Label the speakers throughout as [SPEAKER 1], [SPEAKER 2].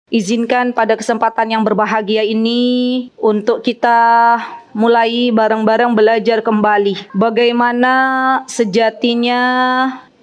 [SPEAKER 1] Izinkan pada kesempatan yang berbahagia ini untuk kita mulai bareng-bareng belajar kembali bagaimana sejatinya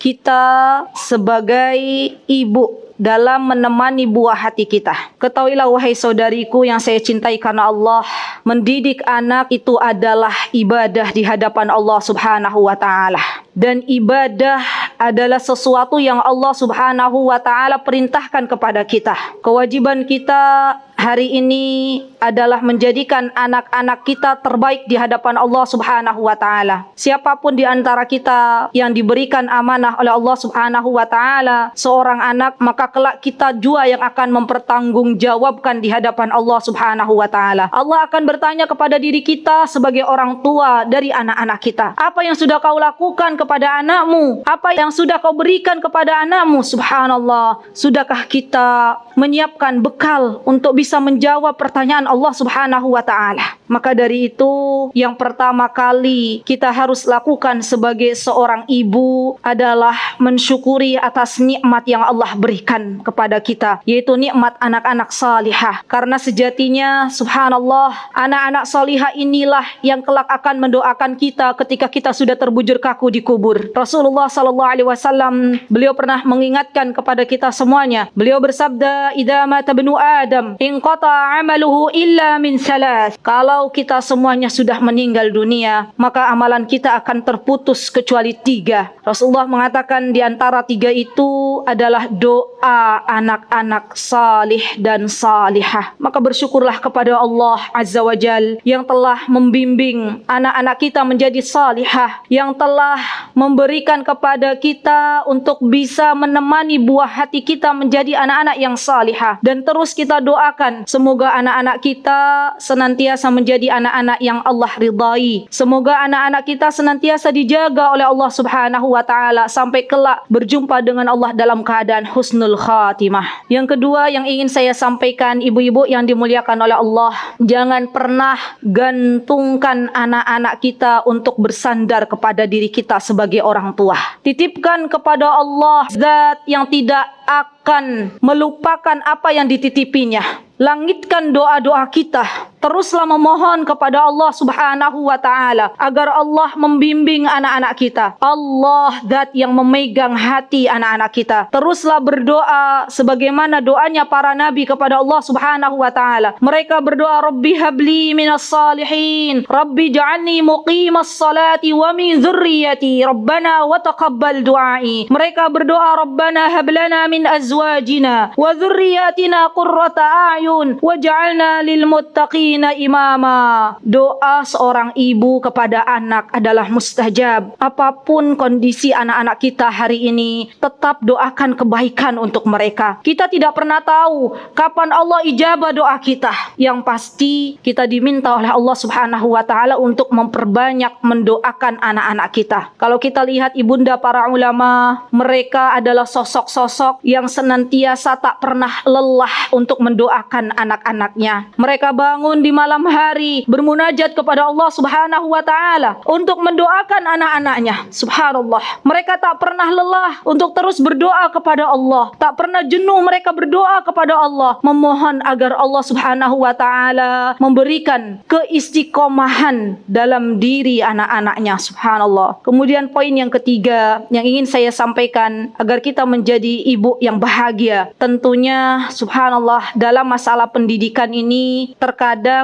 [SPEAKER 1] kita sebagai ibu dalam menemani buah hati kita. Ketahuilah wahai saudariku yang saya cintai karena Allah, mendidik anak itu adalah ibadah di hadapan Allah Subhanahu wa taala. Dan ibadah adalah sesuatu yang Allah Subhanahu wa taala perintahkan kepada kita. Kewajiban kita hari ini adalah menjadikan anak-anak kita terbaik di hadapan Allah Subhanahu wa taala. Siapapun di antara kita yang diberikan amanah oleh Allah Subhanahu wa taala seorang anak, maka kelak kita jua yang akan mempertanggungjawabkan di hadapan Allah Subhanahu wa taala. Allah akan bertanya kepada diri kita sebagai orang tua dari anak-anak kita. Apa yang sudah kau lakukan kepada anakmu? Apa yang sudah kau berikan kepada anakmu? Subhanallah, sudahkah kita menyiapkan bekal untuk bisa menjawab pertanyaan Allah Subhanahu wa taala? Maka dari itu, yang pertama kali kita harus lakukan sebagai seorang ibu adalah mensyukuri atas nikmat yang Allah berikan kepada kita, yaitu nikmat anak-anak salihah. Karena sejatinya subhanallah, anak-anak salihah inilah yang kelak akan mendoakan kita ketika kita sudah terbujur kaku di kubur. Rasulullah sallallahu alaihi wasallam beliau pernah mengingatkan kepada kita semuanya. Beliau bersabda, "Idza mata ibnu Adam, inqata 'amaluhu illa min salas." Kalau kita semuanya sudah meninggal dunia, maka amalan kita akan terputus kecuali 3. Rasulullah mengatakan di antara 3 itu adalah doa anak-anak salih dan salihah. Maka bersyukurlah kepada Allah Azza wa Jal yang telah membimbing anak-anak kita menjadi salihah, yang telah memberikan kepada kita untuk bisa menemani buah hati kita menjadi anak-anak yang salihah. Dan terus kita doakan semoga anak-anak kita senantiasa menjadi anak-anak yang Allah ridai. Semoga anak-anak kita senantiasa dijaga oleh Allah Subhanahu wa taala sampai kelak berjumpa dengan Allah dalam keadaan husnul khatimah. Yang kedua yang ingin saya sampaikan, ibu-ibu yang dimuliakan oleh Allah, jangan pernah gantungkan anak-anak kita untuk bersandar kepada diri kita sebagai orang tua. Titipkan kepada Allah zat yang tidak akan melupakan apa yang dititipinya. Langitkan doa-doa kita. Teruslah memohon kepada Allah Subhanahu wa taala agar Allah membimbing anak-anak kita. Allah zat yang memegang hati anak-anak kita. Teruslah berdoa sebagaimana doanya para nabi kepada Allah Subhanahu wa taala. Mereka berdoa, Rabbi habli minas salihin, Rabbi ja'alni muqimas salati wa min dzurriyyati, Rabbana wa taqabbal du'ai. Mereka berdoa, Rabbana hablana min azwajina wa dzurriyyatina qurrata a'yun waj'alna lil muttaqina imama. Doa seorang ibu kepada anak adalah mustajab. Apapun kondisi anak-anak kita hari ini, tetap doakan kebaikan untuk mereka. Kita tidak pernah tahu kapan Allah ijabah doa kita. Yang pasti kita diminta oleh Allah Subhanahu wa taala untuk memperbanyak mendoakan anak-anak kita. Kalau kita lihat ibunda para ulama, mereka adalah sosok-sosok yang senantiasa tak pernah lelah untuk mendoakan anak-anaknya. Mereka bangun di malam hari bermunajat kepada Allah Subhanahu wa taala untuk mendoakan anak-anaknya. Subhanallah, mereka tak pernah lelah untuk terus berdoa kepada Allah. Tak pernah jenuh mereka berdoa kepada Allah, memohon agar Allah Subhanahu wa taala memberikan keistiqomahan dalam diri anak-anaknya. Subhanallah. Kemudian poin yang ketiga yang ingin saya sampaikan agar kita menjadi ibu yang bahagia. Tentunya subhanallah, dalam masalah pendidikan ini terkadang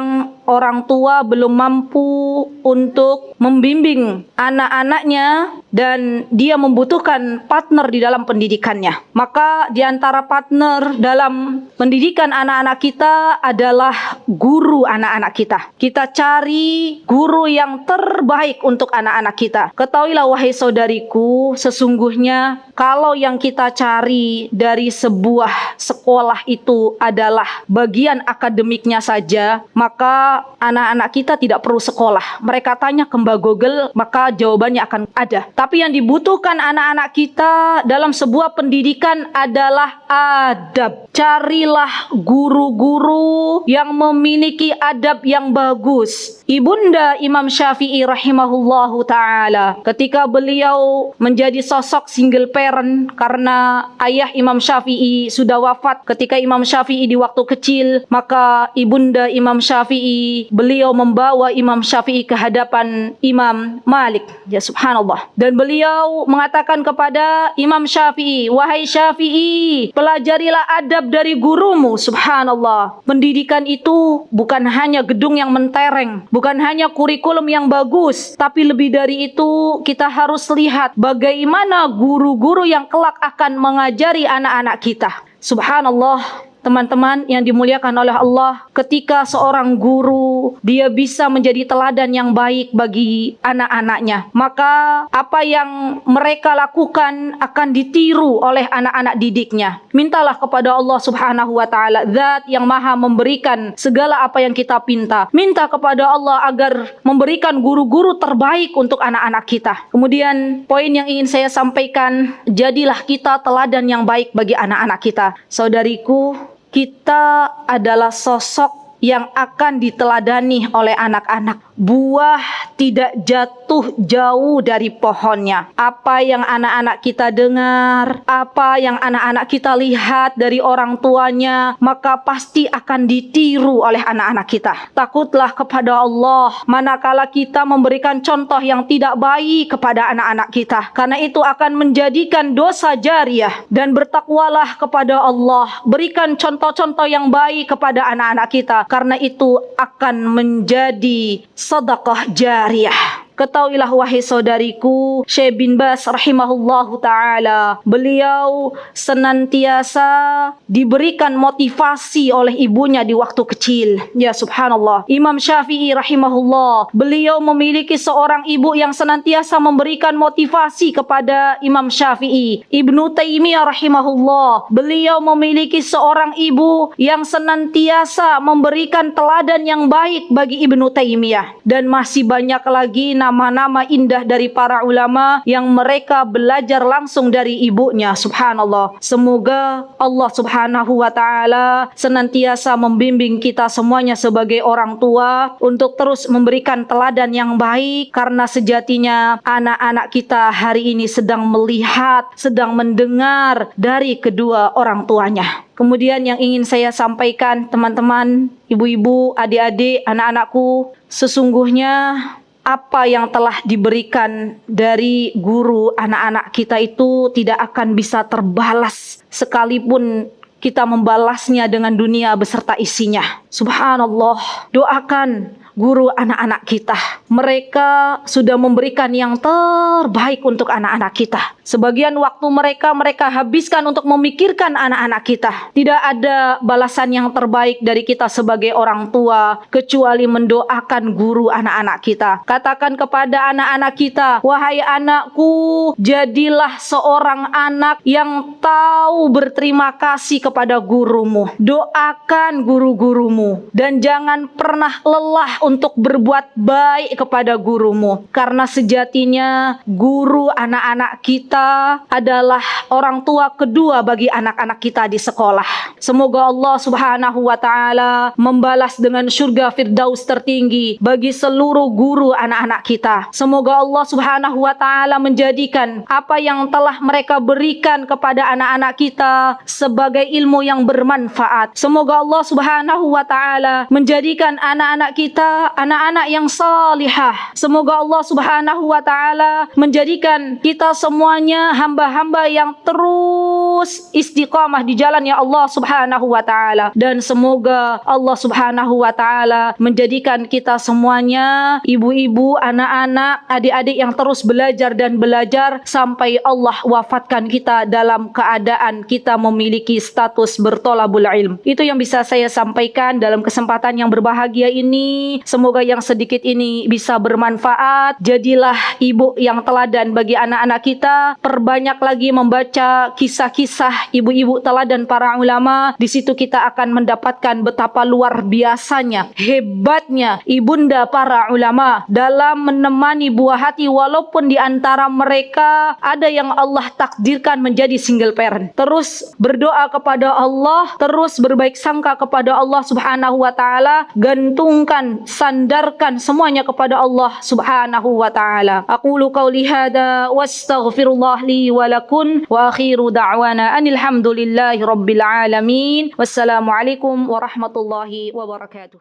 [SPEAKER 1] orang tua belum mampu untuk membimbing anak-anaknya dan dia membutuhkan partner di dalam pendidikannya. Maka di antara partner dalam pendidikan anak-anak kita adalah guru anak-anak kita. Kita cari guru yang terbaik untuk anak-anak kita. Ketahuilah wahai saudariku, sesungguhnya kalau yang kita cari dari sebuah sekolah itu adalah bagian akademiknya saja, maka anak-anak kita tidak perlu sekolah. Mereka tanya ke Mbak Google, maka jawabannya akan ada. Tapi yang dibutuhkan anak-anak kita dalam sebuah pendidikan adalah adab. Carilah guru-guru yang memiliki adab yang bagus. Ibunda Imam Syafi'i rahimahullahu ta'ala, ketika beliau menjadi sosok single parent karena ayah ayah Imam Syafi'i sudah wafat. Ketika Imam Syafi'i di waktu kecil, maka ibunda Imam Syafi'i, beliau membawa Imam Syafi'i ke hadapan Imam Malik. Ya subhanallah. Dan beliau mengatakan kepada Imam Syafi'i, "Wahai Syafi'i, pelajarilah adab dari gurumu." Subhanallah. Pendidikan itu bukan hanya gedung yang mentereng, bukan hanya kurikulum yang bagus, tapi lebih dari itu kita harus lihat bagaimana guru-guru yang kelak akan mengajari anak-anak kita. Subhanallah. Teman-teman yang dimuliakan oleh Allah, ketika seorang guru dia bisa menjadi teladan yang baik bagi anak-anaknya, maka apa yang mereka lakukan akan ditiru oleh anak-anak didiknya. Mintalah kepada Allah Subhanahu wa taala, Zat yang Maha memberikan segala apa yang kita pinta. Minta kepada Allah agar memberikan guru-guru terbaik untuk anak-anak kita. Kemudian poin yang ingin saya sampaikan, jadilah kita teladan yang baik bagi anak-anak kita. Saudariku, kita adalah sosok yang akan diteladani oleh anak-anak. Buah tidak jatuh jauh dari pohonnya. Apa yang anak-anak kita dengar, apa yang anak-anak kita lihat dari orang tuanya, maka pasti akan ditiru oleh anak-anak kita. Takutlah kepada Allah manakala kita memberikan contoh yang tidak baik kepada anak-anak kita, karena itu akan menjadikan dosa jariah. Dan bertakwalah kepada Allah, berikan contoh-contoh yang baik kepada anak-anak kita, karena itu akan menjadi sedekah jariyah. Ketahuilah wahai saudariku, Syekh bin Baz rahimahullahu ta'ala, beliau senantiasa diberikan motivasi oleh ibunya di waktu kecil. Ya subhanallah. Imam Syafi'i rahimahullah, beliau memiliki seorang ibu yang senantiasa memberikan motivasi kepada Imam Syafi'i. Ibnu Taimiyah rahimahullah, beliau memiliki seorang ibu yang senantiasa memberikan teladan yang baik bagi Ibnu Taimiyah. Dan masih banyak lagi nama-nama indah dari para ulama yang mereka belajar langsung dari ibunya. Subhanallah. Semoga Allah Subhanahu wa ta'ala senantiasa membimbing kita semuanya sebagai orang tua untuk terus memberikan teladan yang baik, karena sejatinya anak-anak kita hari ini sedang melihat, sedang mendengar dari kedua orang tuanya. Kemudian yang ingin saya sampaikan, teman-teman, ibu-ibu, adik-adik, anak-anakku, sesungguhnya apa yang telah diberikan dari guru anak-anak kita itu tidak akan bisa terbalas sekalipun kita membalasnya dengan dunia beserta isinya. Subhanallah. Doakan guru anak-anak kita. Mereka sudah memberikan yang terbaik untuk anak-anak kita. Sebagian waktu mereka habiskan untuk memikirkan anak-anak kita. Tidak ada balasan yang terbaik dari kita sebagai orang tua kecuali mendoakan guru anak-anak kita. Katakan kepada anak-anak kita, "Wahai anakku, jadilah seorang anak yang tahu berterima kasih kepada gurumu. Doakan guru-gurumu dan jangan pernah lelah untuk berbuat baik kepada gurumu, karena sejatinya guru anak-anak kita adalah orang tua kedua bagi anak-anak kita di sekolah." Semoga Allah Subhanahu wa ta'ala membalas dengan surga Firdaus tertinggi bagi seluruh guru anak-anak kita. Semoga Allah Subhanahu wa ta'ala menjadikan apa yang telah mereka berikan kepada anak-anak kita sebagai ilmu yang bermanfaat. Semoga Allah Subhanahu wa ta'ala menjadikan anak-anak kita anak-anak yang salihah. Semoga Allah Subhanahu wa ta'ala menjadikan kita semuanya hamba-hamba yang terus istiqamah di jalan ya Allah Subhanahu wa ta'ala. Dan semoga Allah Subhanahu wa ta'ala menjadikan kita semuanya ibu-ibu, anak-anak, adik-adik yang terus belajar dan belajar sampai Allah wafatkan kita dalam keadaan kita memiliki status bertolabul ilm. Itu yang bisa saya sampaikan dalam kesempatan yang berbahagia ini. Semoga yang sedikit ini bisa bermanfaat. Jadilah ibu yang teladan bagi anak-anak kita. Perbanyak lagi membaca kisah-kisah ibu-ibu teladan para ulama Di situ kita akan mendapatkan betapa luar biasanya, hebatnya ibunda para ulama dalam menemani buah hati, walaupun di antara mereka ada yang Allah takdirkan menjadi single parent. Terus berdoa kepada Allah, terus berbaik sangka kepada Allah Subhanahu wa taala, gantungkan, sandarkan semuanya kepada Allah Subhanahu wa taala. Aqulu qauli hada wastaghfirullah li wa lakum wa akhiru da'wana anil hamdulillahi rabbil alamin. Wassalamualaikum warahmatullahi wabarakatuh.